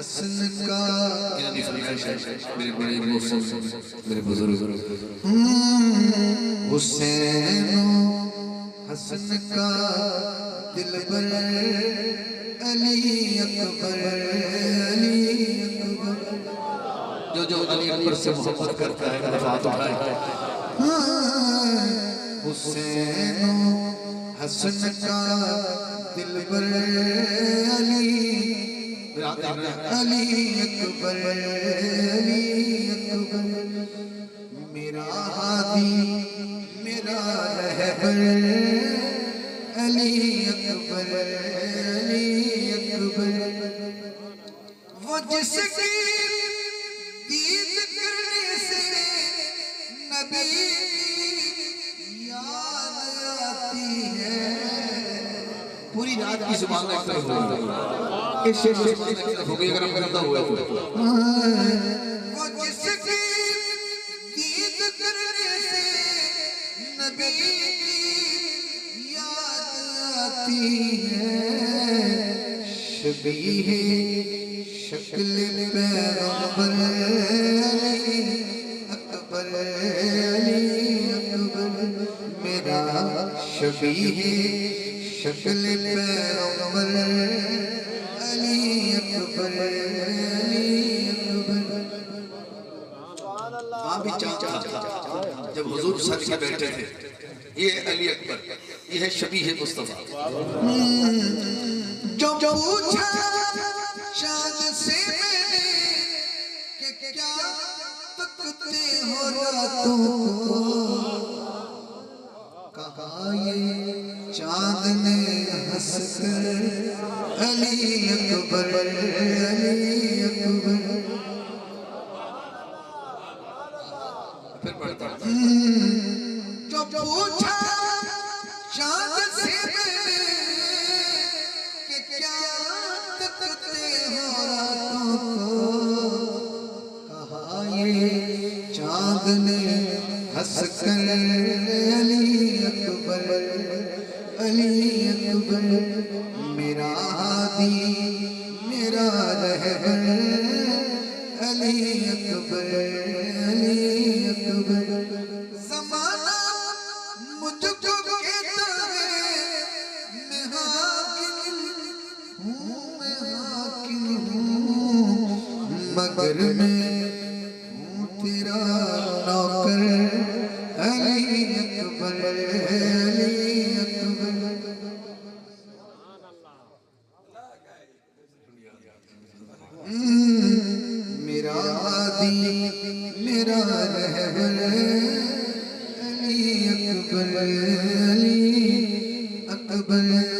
हसन का मेरे बड़े मेरे बुजुर्ग हुसैन हसन का दिलबर अली अकबर जो अली अकबर से मोहब्बत करता है मेरे हाथ उठाए हुसैन हसन का दिलबर अली अकबर मेरा हादी मेरा रहबर अली अकबर वो जिसकी दीद करने से नबी याद आती है। पूरी रात की जुबान लगता है हो गई अगर हम करता हुआ वो जिसकी दीद करने से नबी याद आती है। शबीह शक्ल पैगंबर अकबर मेरा शबीह शक्ल पैगंबर अली अकबर वहाँ भी चाचा जब हुजूर सच के बैठे थे ये अली अकबर ये है शबीह मुस्तफा जो पूछा शान से मैंने कि क्या तकते हो रातों को कहा ये चांद ने हंसकर अली अकबर फिर पढ़ता जो पूछा चांद से कि क्या तकते हो रातों को कहा ये चांद ने हंसकर अली अकबर मेरा हादी मेरा रहबर अली अकबर ज़माना मुझको कहता है मैं हाकिम हूँ मगर मैं हूँ तेरा नौकर अली अकबर मेरा हादी मेरा रहबर अली अकबर